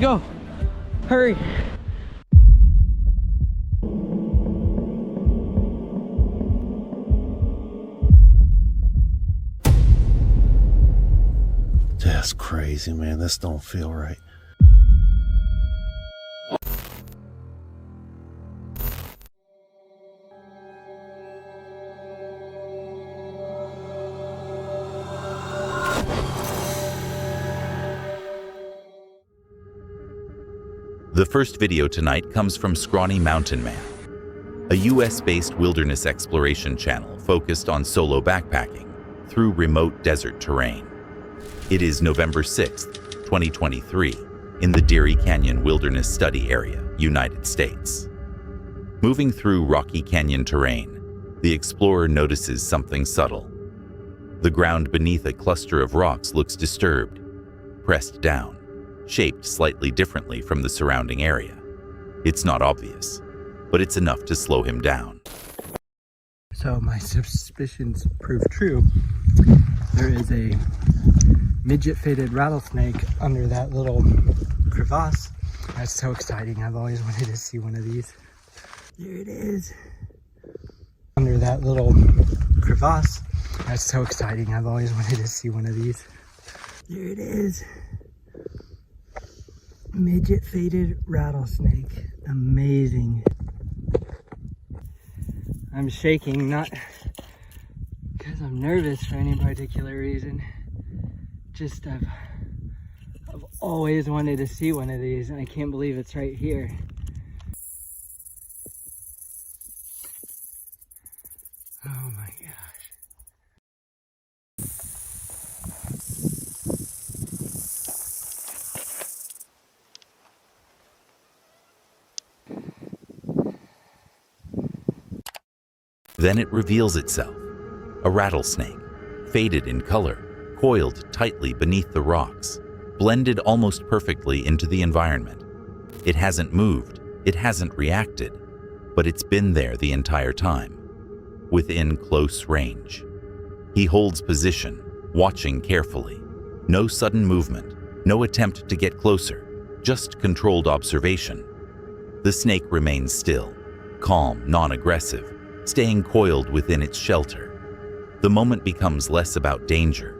go. Hurry. That's crazy, man. This don't feel right. The first video tonight comes from Scrawny Mountain Man, a US-based wilderness exploration channel focused on solo backpacking through remote desert terrain. It is November 6th, 2023, in the Deary Canyon Wilderness Study Area, United States. Moving through rocky canyon terrain, the explorer notices something subtle. The ground beneath a cluster of rocks looks disturbed, pressed down, shaped slightly differently from the surrounding area. It's not obvious, but it's enough to slow him down. So my suspicions proved true. There is a midget-faded rattlesnake under that little crevasse. That's so exciting. I've always wanted to see one of these. There it is. Under that little crevasse. That's so exciting. I've always wanted to see one of these. There it is. Midget faded rattlesnake. Amazing. I'm shaking, not because I'm nervous for any particular reason. Just I've always wanted to see one of these, and I can't believe it's right here. Oh my gosh. Then it reveals itself, a rattlesnake, faded in color, coiled tightly beneath the rocks, blended almost perfectly into the environment. It hasn't moved, it hasn't reacted, but it's been there the entire time, within close range. He holds position, watching carefully. No sudden movement, no attempt to get closer, just controlled observation. The snake remains still, calm, non-aggressive, staying coiled within its shelter. The moment becomes less about danger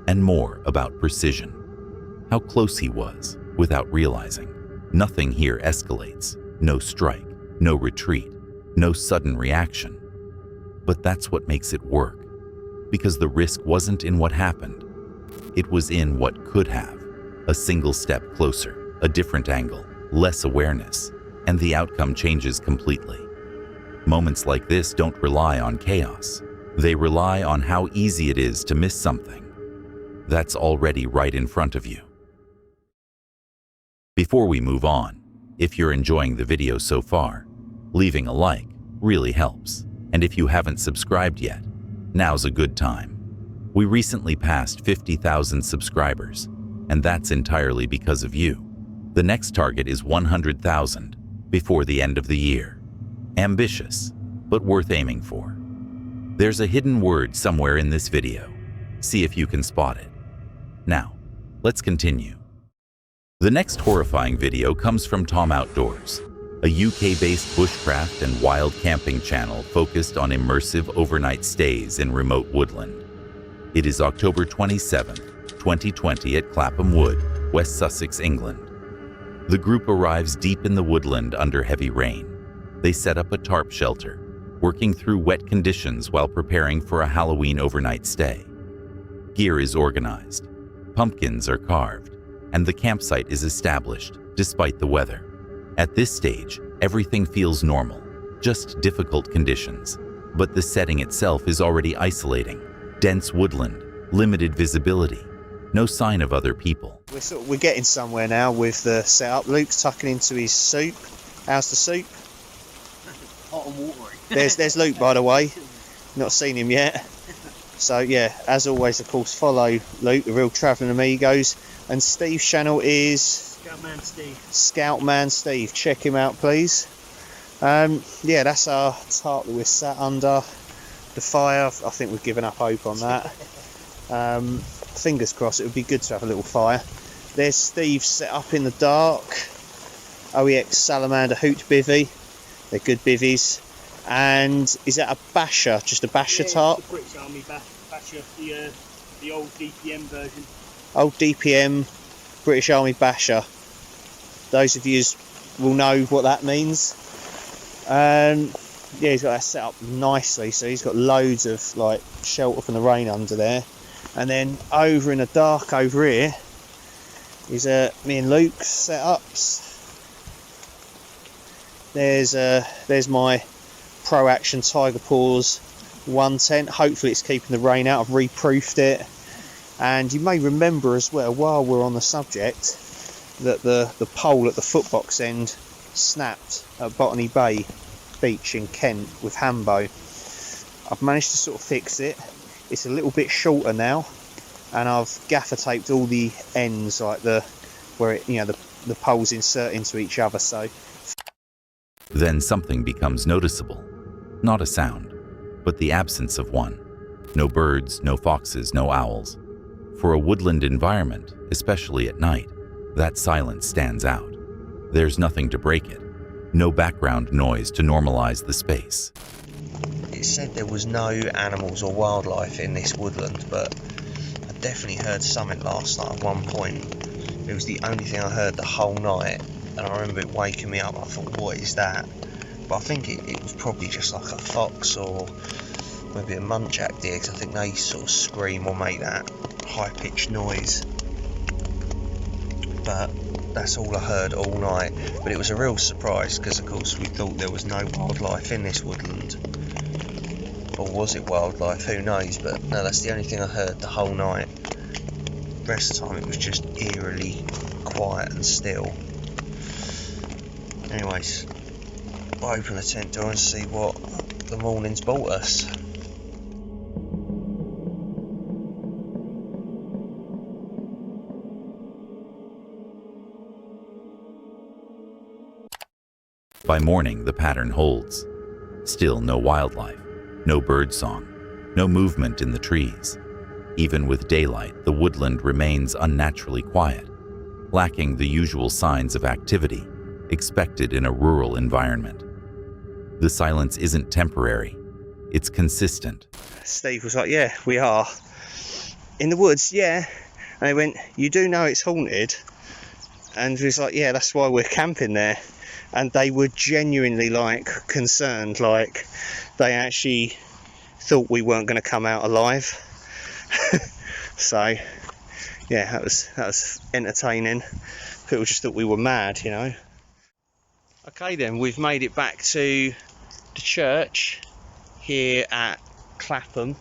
and more about precision. How close he was without realizing. Nothing here escalates, no strike, no retreat, no sudden reaction. But that's what makes it work, because the risk wasn't in what happened. It was in what could have. A single step closer, a different angle, less awareness, and the outcome changes completely. Moments like this don't rely on chaos. They rely on how easy it is to miss something that's already right in front of you. Before we move on, if you're enjoying the video so far, leaving a like really helps. And if you haven't subscribed yet, now's a good time. We recently passed 50,000 subscribers, and that's entirely because of you. The next target is 100,000 before the end of the year. Ambitious, but worth aiming for. There's a hidden word somewhere in this video. See if you can spot it. Now, let's continue. The next horrifying video comes from Tom Outdoors, a UK-based bushcraft and wild camping channel focused on immersive overnight stays in remote woodland. It is October 27th, 2020 at Clappam Wood, West Sussex, England. The group arrives deep in the woodland under heavy rain. They set up a tarp shelter, working through wet conditions while preparing for a Halloween overnight stay. Gear is organized, pumpkins are carved, and the campsite is established despite the weather. At this stage, everything feels normal, just difficult conditions, but the setting itself is already isolating. Dense woodland, limited visibility, no sign of other people. We're getting somewhere now with the setup. Luke's tucking into his soup. How's the soup? Hot and watery. There's Luke, by the way. Not seen him yet. So yeah, as always, of course, follow Luke, the Real Travelling Amigos, and Steve's channel is Scoutman Steve. Scoutman Steve. Check him out, please. Yeah, that's our tarp that we're sat under. The fire, I think we've given up hope on that. Fingers crossed. It would be good to have a little fire. There's Steve set up in the dark. OEX Salamander Hoot Bivvy. They're good bivvies. And is that a basher? Just a basher tarp? The British Army basher, the old DPM version. Old DPM British Army basher. Those of you will know what that means. Yeah, he's got that set up nicely, so he's got loads of like shelter from the rain under there. And then over in the dark over here is me and Luke's setups. There's my Pro Action Tiger Paws 1 tent. Hopefully it's keeping the rain out. I've reproofed it. And you may remember as well, while we're on the subject, that the pole at the footbox end snapped at Botany Bay Beach in Kent with Hambo. I've managed to sort of fix it. It's a little bit shorter now, and I've gaffer taped all the ends, like where it, the poles insert into each other. So Then something becomes noticeable. Not a sound, but the absence of one. No birds, no foxes, no owls. For a woodland environment, especially at night, that silence stands out. There's nothing to break it. No background noise to normalize the space. It said there was no animals or wildlife in this woodland, but I definitely heard something last night at one point. It was the only thing I heard the whole night, and I remember it waking me up. I thought, what is that? But I think it was probably just like a fox or maybe a muntjac deer, because I think they sort of scream or make that high-pitched noise. But that's all I heard all night. But it was a real surprise, because of course we thought there was no wildlife in this woodland. Or was it wildlife? Who knows? But no, that's the only thing I heard the whole night. The rest of the time it was just eerily quiet and still. Anyways, I'll open the tent door and see what the morning's brought us. By morning, the pattern holds. Still no wildlife, no bird song, no movement in the trees. Even with daylight, the woodland remains unnaturally quiet, lacking the usual signs of activity expected in a rural environment. The silence isn't temporary, it's consistent. Steve was like, yeah, we are in the woods, yeah. And I went, you do know it's haunted? And he was like, yeah, that's why we're camping there. And they were genuinely like concerned, like they actually thought we weren't going to come out alive. So yeah, that was entertaining. People just thought we were mad, you know. Okay then, we've made it back to the church here at Clappam.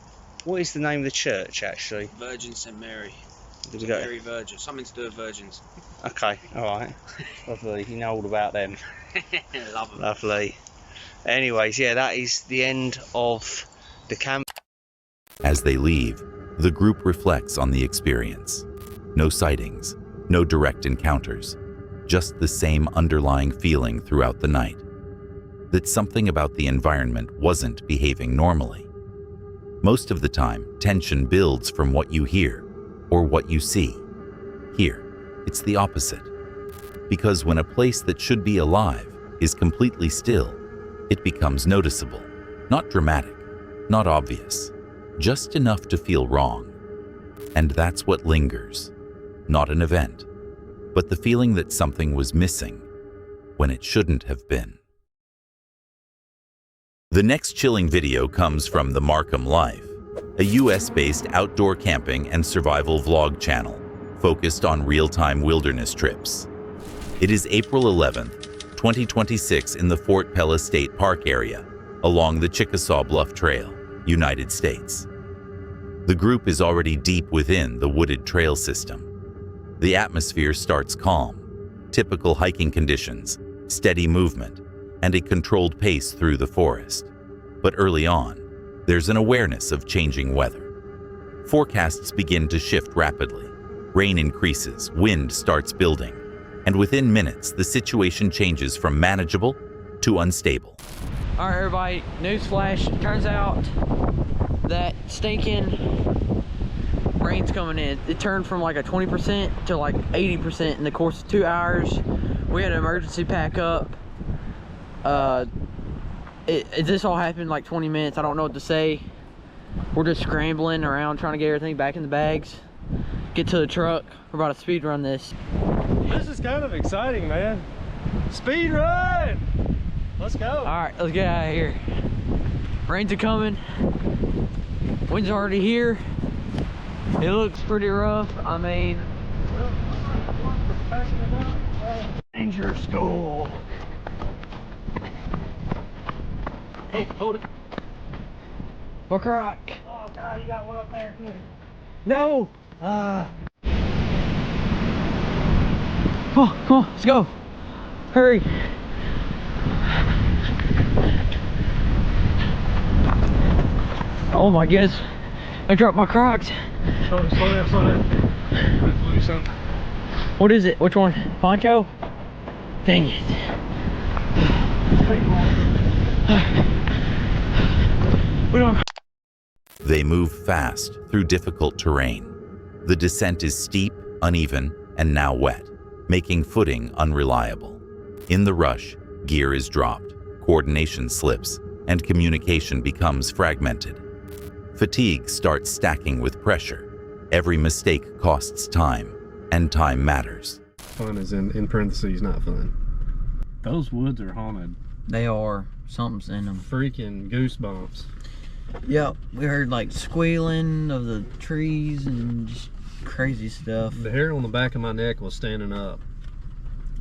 What is the name of the church actually? Virgin St Mary. Did we go? Mary Virgin. Something to do with virgins. Okay, alright. Lovely, you know all about them. Love them. Lovely. Anyways, yeah, that is the end of the camp. As they leave, the group reflects on the experience. No sightings, no direct encounters, just the same underlying feeling throughout the night. That something about the environment wasn't behaving normally. Most of the time, tension builds from what you hear or what you see. Here, it's the opposite. Because when a place that should be alive is completely still, it becomes noticeable. Not dramatic, not obvious, just enough to feel wrong. And that's what lingers. Not an event, but the feeling that something was missing when it shouldn't have been. The next chilling video comes from The Markham Life, a US-based outdoor camping and survival vlog channel focused on real-time wilderness trips. It is April 11th, 2026 in the Fort Pella State Park area along the Chickasaw Bluff Trail, United States. The group is already deep within the wooded trail system. The atmosphere starts calm, typical hiking conditions, steady movement, and a controlled pace through the forest. But early on, there's an awareness of changing weather. Forecasts begin to shift rapidly. Rain increases, wind starts building, and within minutes, the situation changes from manageable to unstable. All right, everybody, newsflash. Turns out that stinking rain's coming in. It turned from like a 20% to like 80% in the course of 2 hours. We had an emergency pack up. This all happened in like 20 minutes. I don't know what to say. We're just scrambling around trying to get everything back in the bags, get to the truck. We're about to speed run this. This is kind of exciting, man. Speed run! Let's go. All right, let's get out of here. Rains are coming. Wind's already here. It looks pretty rough. I mean, dangerous school. Hey, hold it. What rock? Oh God, you got one up there. No! Come on, let's go. Hurry. Oh my goodness. I dropped my Crocs. Slow down, slow down. Let's do something. What is it? Which one? Poncho? Dang it. We don't. They move fast through difficult terrain. The descent is steep, uneven, and now wet, making footing unreliable. In the rush, gear is dropped, coordination slips, and communication becomes fragmented. Fatigue starts stacking with pressure. Every mistake costs time, and time matters. Fun is in parentheses, not fun. Those woods are haunted. They are. Something's in them. Freaking goosebumps. Yep, we heard like squealing of the trees and just crazy stuff. The hair on the back of my neck was standing up.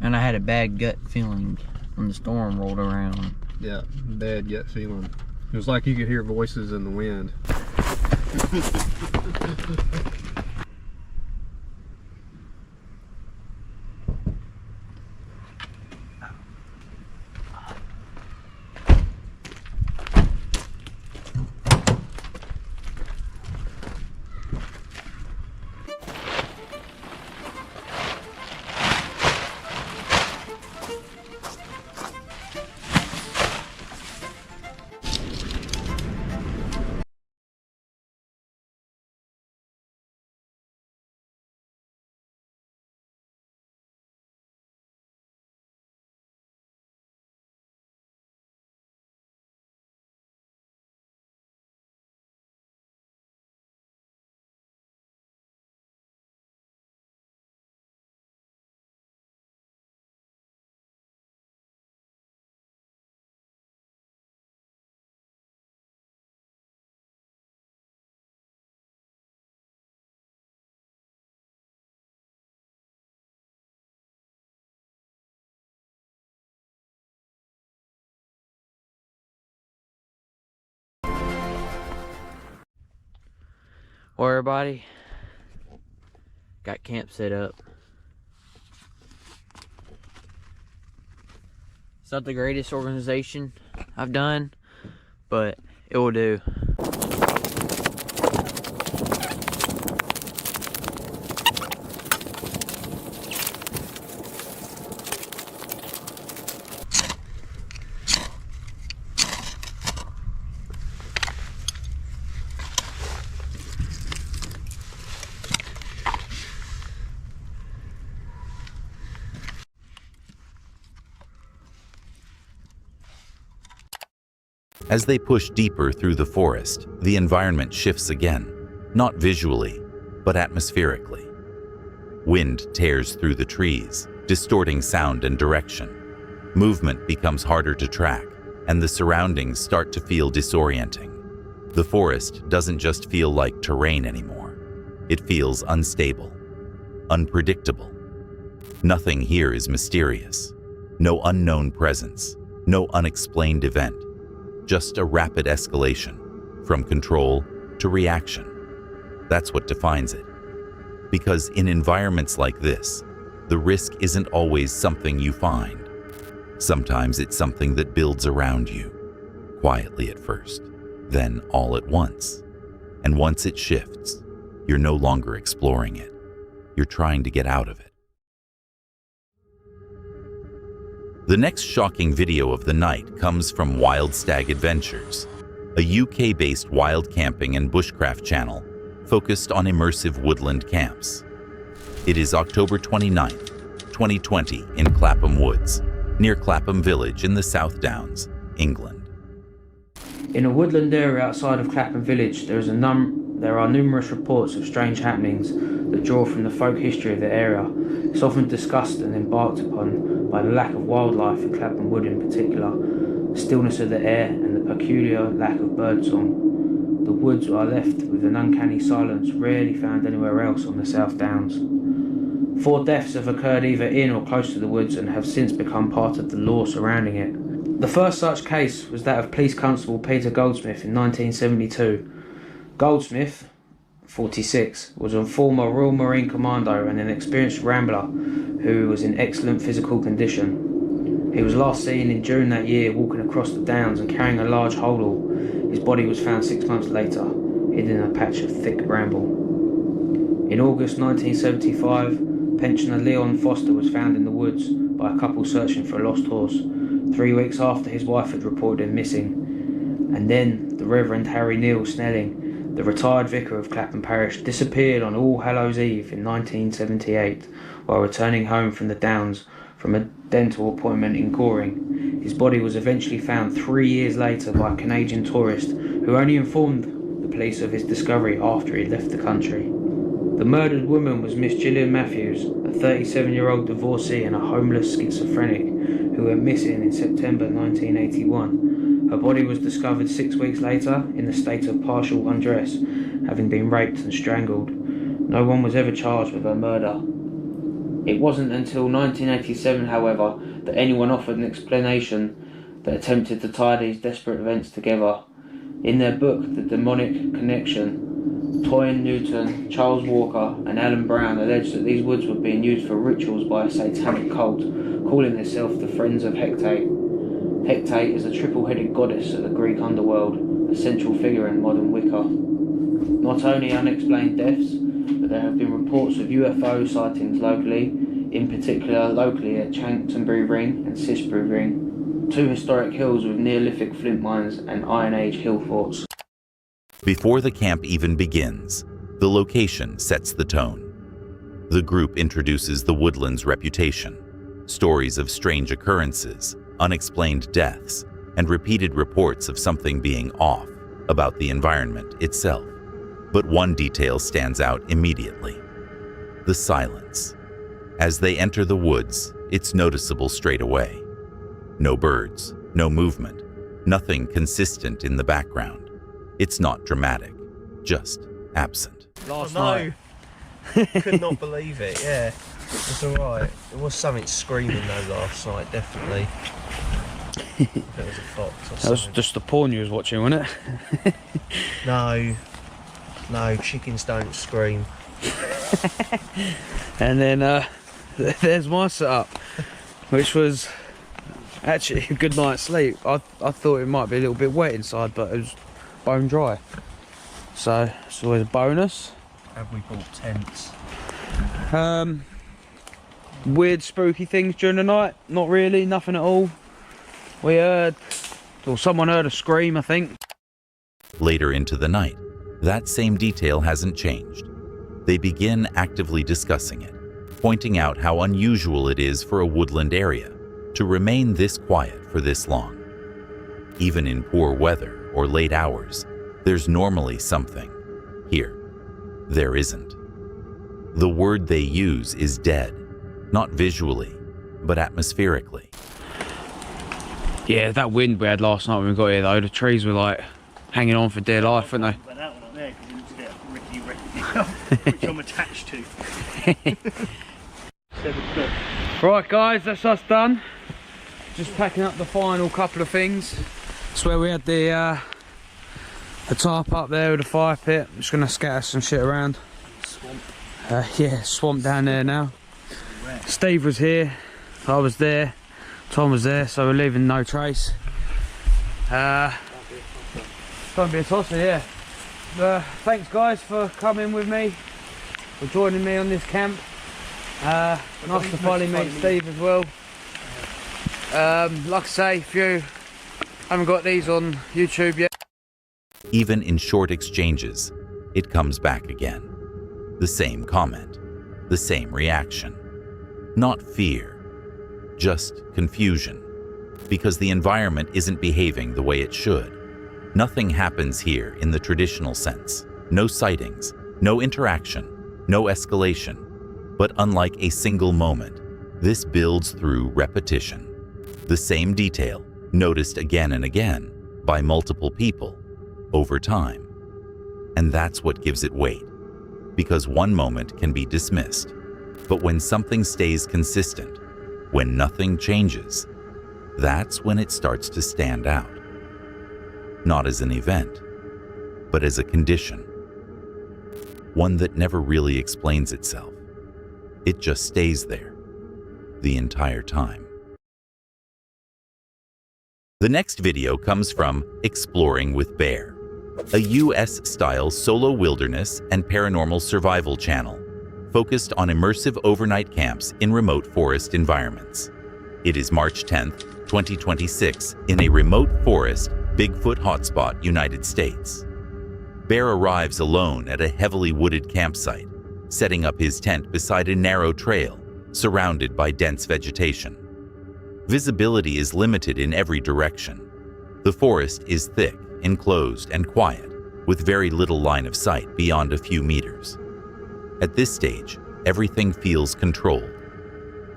And I had a bad gut feeling when the storm rolled around. Yeah, bad gut feeling. It was like you could hear voices in the wind. Well, everybody, got camp set up. It's not the greatest organization I've done, but it will do. As they push deeper through the forest, the environment shifts again, not visually, but atmospherically. Wind tears through the trees, distorting sound and direction. Movement becomes harder to track, and the surroundings start to feel disorienting. The forest doesn't just feel like terrain anymore. It feels unstable, unpredictable. Nothing here is mysterious. No unknown presence, no unexplained event. Just a rapid escalation, from control to reaction. That's what defines it. Because in environments like this, the risk isn't always something you find. Sometimes it's something that builds around you, quietly at first, then all at once. And once it shifts, you're no longer exploring it. You're trying to get out of it. The next shocking video of the night comes from Wild Stag Adventures, a UK-based wild camping and bushcraft channel focused on immersive woodland camps. It is October 29th, 2020 in Clappam Woods, near Clappam Village in the South Downs, England. In a woodland area outside of Clappam Village, there are numerous reports of strange happenings that draw from the folk history of the area. It's often discussed and embarked upon by the lack of wildlife in Clappam Wood in particular, the stillness of the air and the peculiar lack of birdsong. The woods are left with an uncanny silence rarely found anywhere else on the South Downs. 4 deaths have occurred either in or close to the woods and have since become part of the lore surrounding it. The first such case was that of Police Constable Peter Goldsmith in 1972. Goldsmith, 46, was a former Royal Marine Commando and an experienced rambler who was in excellent physical condition. He was last seen in June that year walking across the downs and carrying a large holdall. His body was found 6 months later, hidden in a patch of thick bramble. In August 1975, pensioner Leon Foster was found in the woods by a couple searching for a lost horse, 3 weeks after his wife had reported him missing. And then the Reverend Harry Neil Snelling, the retired vicar of Clappam Parish, disappeared on All Hallows Eve in 1978 while returning home from the Downs from a dental appointment in Goring. His body was eventually found 3 years later by a Canadian tourist who only informed the police of his discovery after he left the country. The murdered woman was Miss Gillian Matthews, a 37-year-old divorcee and a homeless schizophrenic who went missing in September 1981. Her body was discovered 6 weeks later in a state of partial undress, having been raped and strangled. No one was ever charged with her murder. It wasn't until 1987, however, that anyone offered an explanation that attempted to tie these desperate events together. In their book, The Demonic Connection, Toyin Newton, Charles Walker and Alan Brown alleged that these woods were being used for rituals by a satanic cult, calling themselves the Friends of Hecate. Hecate is a triple-headed goddess of the Greek underworld, a central figure in modern Wicca. Not only unexplained deaths, but there have been reports of UFO sightings locally, in particular locally at Chanctonbury Ring and Sisbury Ring, 2 historic hills with Neolithic flint mines and Iron Age hill forts. Before the camp even begins, the location sets the tone. The group introduces the woodland's reputation, stories of strange occurrences, unexplained deaths, and repeated reports of something being off about the environment itself. But one detail stands out immediately: the silence. As they enter the woods, it's noticeable straight away. No birds, no movement, nothing consistent in the background. It's not dramatic, just absent. Last night. Could not believe it, yeah. It's alright. There was something screaming though last night, definitely. It was a fox or That was something. just the porn you was watching, wasn't it? No, chickens don't scream. And then there's my setup, which was actually a good night's sleep. I thought it might be a little bit wet inside, but it was bone dry. So it's always a bonus. Have we bought tents? Weird spooky things during the night? Not really, nothing at all. We heard, or someone heard a scream, I think. Later into the night, that same detail hasn't changed. They begin actively discussing it, pointing out how unusual it is for a woodland area to remain this quiet for this long. Even in poor weather or late hours, there's normally something. Here, there isn't. The word they use is dead, not visually, but atmospherically. Yeah, that wind we had last night when we got here though, the trees were like hanging on for dear life, weren't they? But that one up there, because it was a bit rickety, which I'm attached to. 7 foot. Right guys, that's us done. Just packing up the final couple of things. That's where we had the tarp up there with the fire pit. I'm just gonna scatter some shit around. Swamp. Yeah, swamp down there now. Steve was here, I was there, Tom was there, so we're leaving no trace. Can't be a tosser, yeah. Thanks guys for coming with me, for joining me on this camp. Nice to finally meet Steve as well. Like I say, if you haven't got these on YouTube yet. Even in short exchanges, it comes back again. The same comment, the same reaction. Not fear, just confusion, because the environment isn't behaving the way it should. Nothing happens here in the traditional sense. No sightings, no interaction, no escalation. But unlike a single moment, this builds through repetition. The same detail, noticed again and again by multiple people over time. And that's what gives it weight, because one moment can be dismissed. But when something stays consistent, when nothing changes, that's when it starts to stand out. Not as an event, but as a condition. One that never really explains itself. It just stays there the entire time. The next video comes from Exploring with Bear, a US-style solo wilderness and paranormal survival channel focused on immersive overnight camps in remote forest environments. It is March 10th, 2026, in a remote forest, Bigfoot hotspot, United States. Bear arrives alone at a heavily wooded campsite, setting up his tent beside a narrow trail surrounded by dense vegetation. Visibility is limited in every direction. The forest is thick, enclosed, and quiet, with very little line of sight beyond a few meters. At this stage, everything feels controlled,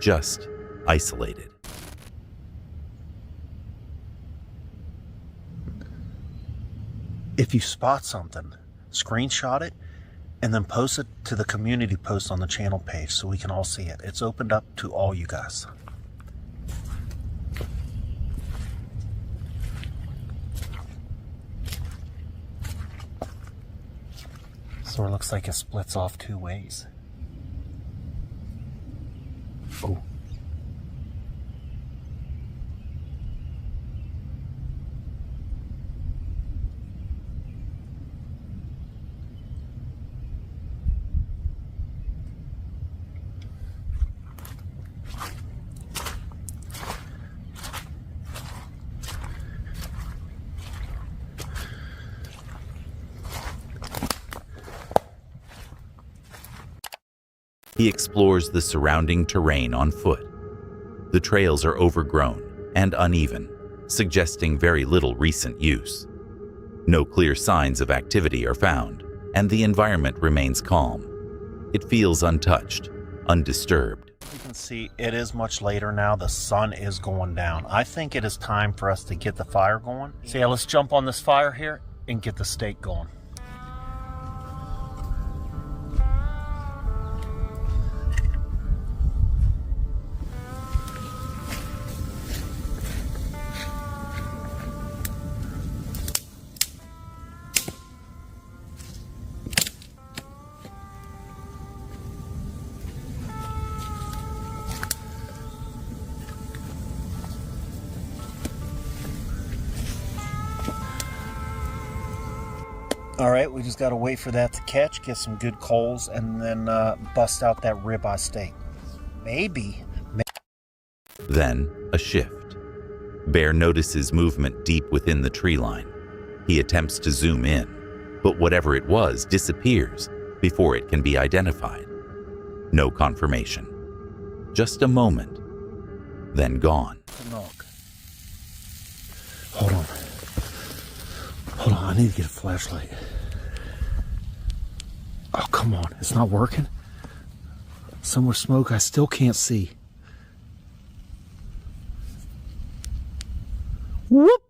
just isolated. If you spot something, screenshot it and then post it to the community post on the channel page so we can all see it. It's opened up to all you guys. So it looks like it splits off two ways. Oh. He explores the surrounding terrain on foot. The trails are overgrown and uneven, suggesting very little recent use. No clear signs of activity are found, and the environment remains calm. It feels untouched, undisturbed. You can see it is much later now. The sun is going down. I think it is time for us to get the fire going. So yeah, let's jump on this fire here and get the steak going. All right, we just got to wait for that to catch, get some good coals, and then bust out that ribeye steak. Maybe. Then, a shift. Bear notices movement deep within the tree line. He attempts to zoom in, but whatever it was disappears before it can be identified. No confirmation. Just a moment, then gone. Hold on. Hold on, I need to get a flashlight. Oh, come on. It's not working. So much smoke, I still can't see. Whoop!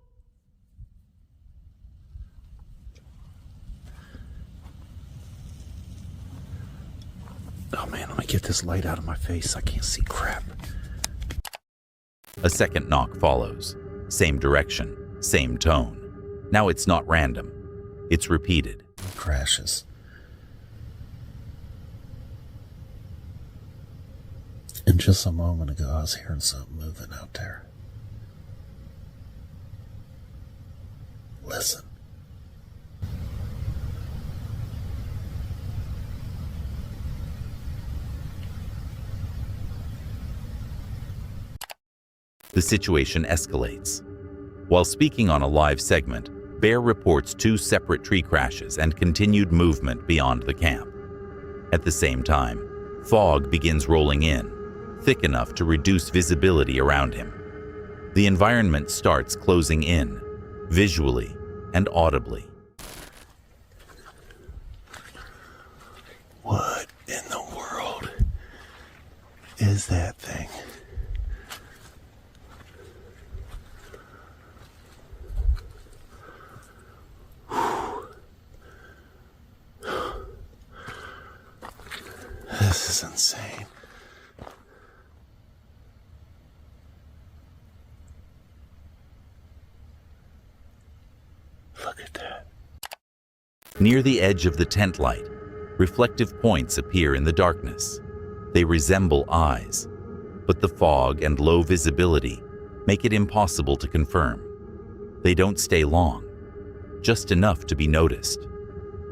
Oh man, let me get this light out of my face. I can't see crap. A second knock follows. Same direction, same tone. Now it's not random. It's repeated. It crashes. And just a moment ago, I was hearing something moving out there. Listen. The situation escalates. While speaking on a live segment, Bear reports 2 separate tree crashes and continued movement beyond the camp. At the same time, fog begins rolling in, thick enough to reduce visibility around him. The environment starts closing in, visually and audibly. What in the world is that thing? This is insane. Look at that. Near the edge of the tent light, reflective points appear in the darkness. They resemble eyes, but the fog and low visibility make it impossible to confirm. They don't stay long, just enough to be noticed.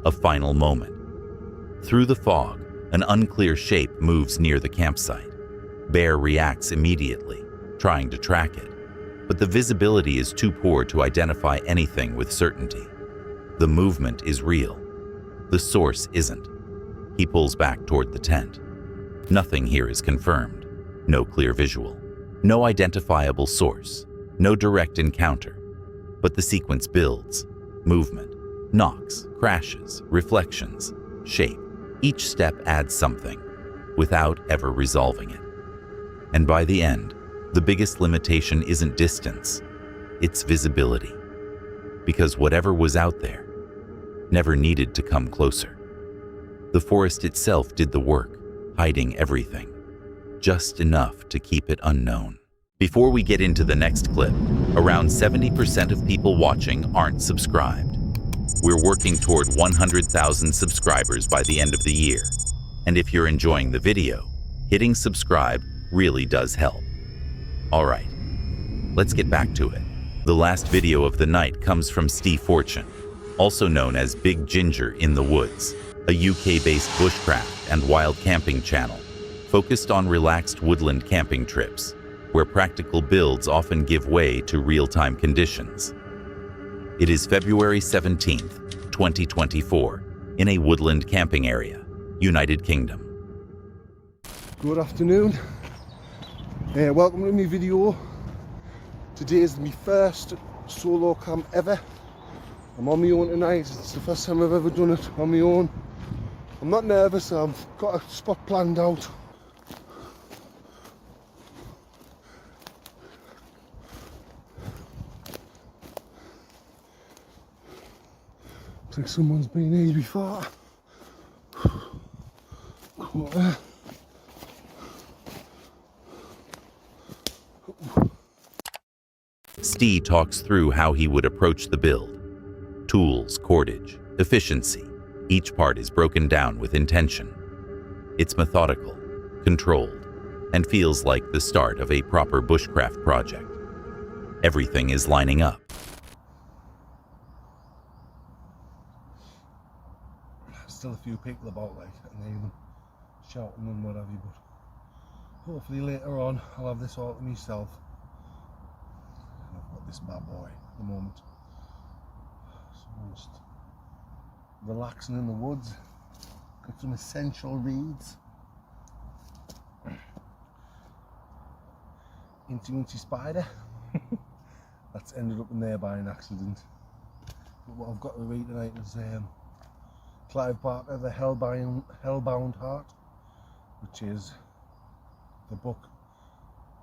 A final moment. Through the fog, an unclear shape moves near the campsite. Bear reacts immediately, trying to track it, but the visibility is too poor to identify anything with certainty. The movement is real. The source isn't. He pulls back toward the tent. Nothing here is confirmed. No clear visual. No identifiable source. No direct encounter. But the sequence builds. Movement. Knocks. Crashes. Reflections. Shape. Each step adds something, without ever resolving it. And by the end, the biggest limitation isn't distance, it's visibility. Because whatever was out there never needed to come closer. The forest itself did the work, hiding everything, just enough to keep it unknown. Before we get into the next clip, around 70% of people watching aren't subscribed. We're working toward 100,000 subscribers by the end of the year. And if you're enjoying the video, hitting subscribe really does help. Alright, let's get back to it. The last video of the night comes from Steve Fortune, also known as Big Ginger in the Woods, a UK-based bushcraft and wild camping channel, focused on relaxed woodland camping trips, where practical builds often give way to real-time conditions. It is February 17th, 2024, in a woodland camping area, United Kingdom. Good afternoon. Welcome to my video. Today is my first solo camp ever. I'm on my own tonight. It's the first time I've ever done it on my own. I'm not nervous. I've got a spot planned out. Looks like someone's been here before. Cool. Steve talks through how he would approach the build. Tools, cordage, efficiency. Each part is broken down with intention. It's methodical, controlled, and feels like the start of a proper bushcraft project. Everything is lining up. Still a few people about, like, and they even shouting and what have you, but hopefully later on I'll have this all to myself. And I've got this bad boy at the moment. So I'm just relaxing in the woods. Got some essential reeds. Incy spider. That's ended up in there by an accident. But what I've got to read tonight is Clive Barker, The Hellbound Heart, which is the book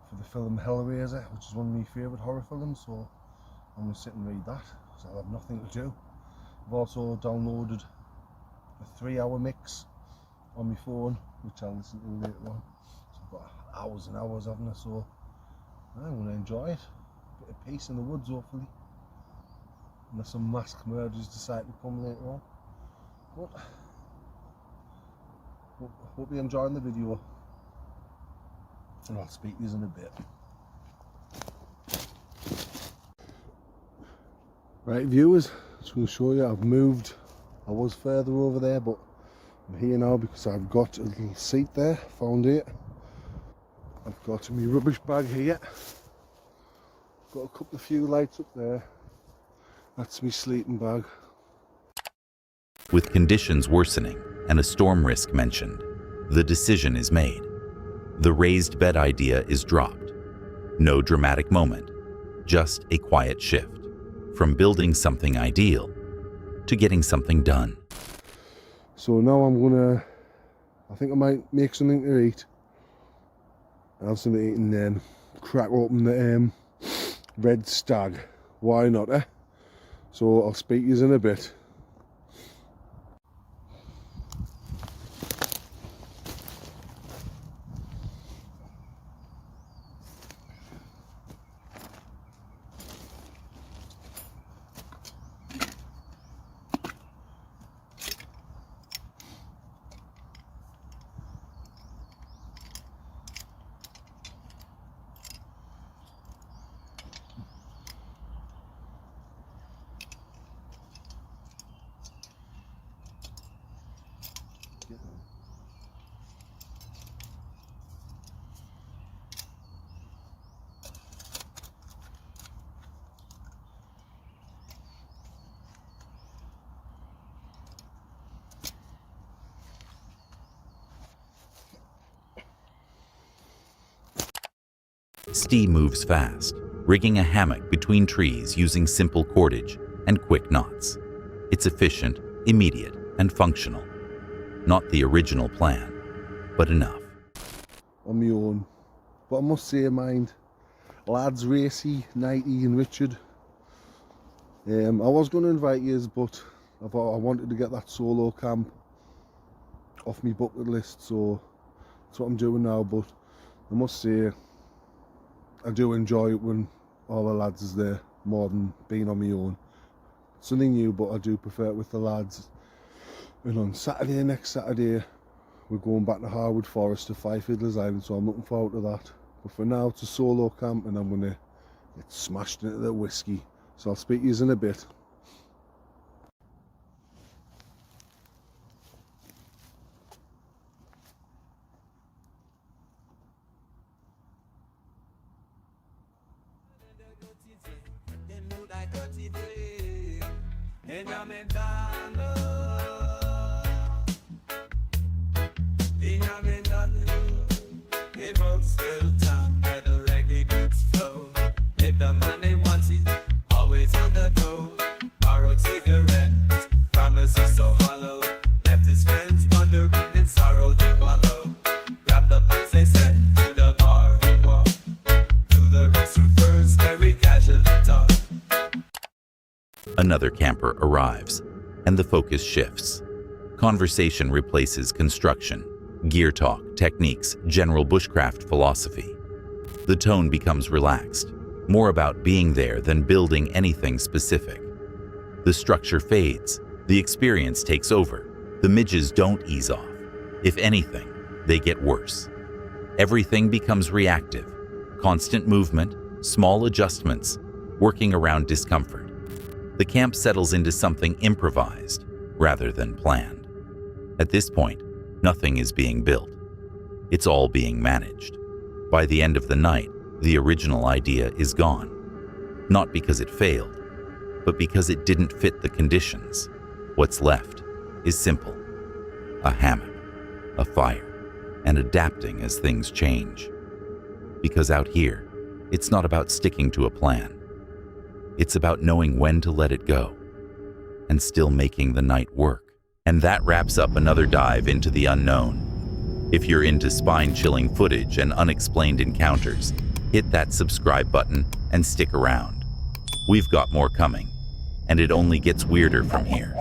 for the film Hellraiser, which is one of my favourite horror films, so I'm going to sit and read that, because I'll have nothing to do. I've also downloaded a 3-hour mix on my phone, which I'll listen to later on. So I've got hours and hours, haven't I? So I'm going to enjoy it. A bit of peace in the woods, hopefully. Unless some masked murderers decide to come later on. But hope you're enjoying the video, and I'll speak to you in a bit. Right viewers, just going to show you I've moved. I was further over there, but I'm here now because I've got a little seat there, found it. I've got my rubbish bag here. Got a few lights up there. That's my sleeping bag. With conditions worsening and a storm risk mentioned, the decision is made. The raised bed idea is dropped. No dramatic moment, just a quiet shift from building something ideal to getting something done. So now I think I might make something to eat. Have something to eat and then crack open the red stag. Why not, eh? So I'll speak to you in a bit. Steve moves fast, rigging a hammock between trees using simple cordage and quick knots. It's efficient, immediate, and functional. Not the original plan, but enough. On my own. But I must say, mind, lads Racy, Nighty and Richard. I was going to invite you, but I thought I wanted to get that solo camp off my bucket list, so that's what I'm doing now. But I must say, I do enjoy it when all the lads is there more than being on my own. Something new, but I do prefer it with the lads. And on Saturday, next Saturday, we're going back to Harwood Forest to Five Fiddlers Island, so I'm looking forward to that. But for now, it's a solo camp and I'm going to get smashed into the whiskey. So I'll speak to you in a bit. Another camper arrives, and the focus shifts. Conversation replaces construction, gear talk, techniques, general bushcraft philosophy. The tone becomes relaxed, more about being there than building anything specific. The structure fades, the experience takes over. The midges don't ease off. If anything, they get worse. Everything becomes reactive, constant movement, small adjustments, working around discomfort. The camp settles into something improvised rather than planned. At this point, nothing is being built. It's all being managed. By the end of the night, the original idea is gone. Not because it failed, but because it didn't fit the conditions. What's left is simple: a hammock, a fire, and adapting as things change. Because out here, it's not about sticking to a plan. It's about knowing when to let it go and still making the night work. And that wraps up another dive into the unknown. If you're into spine-chilling footage and unexplained encounters, hit that subscribe button and stick around. We've got more coming, and it only gets weirder from here.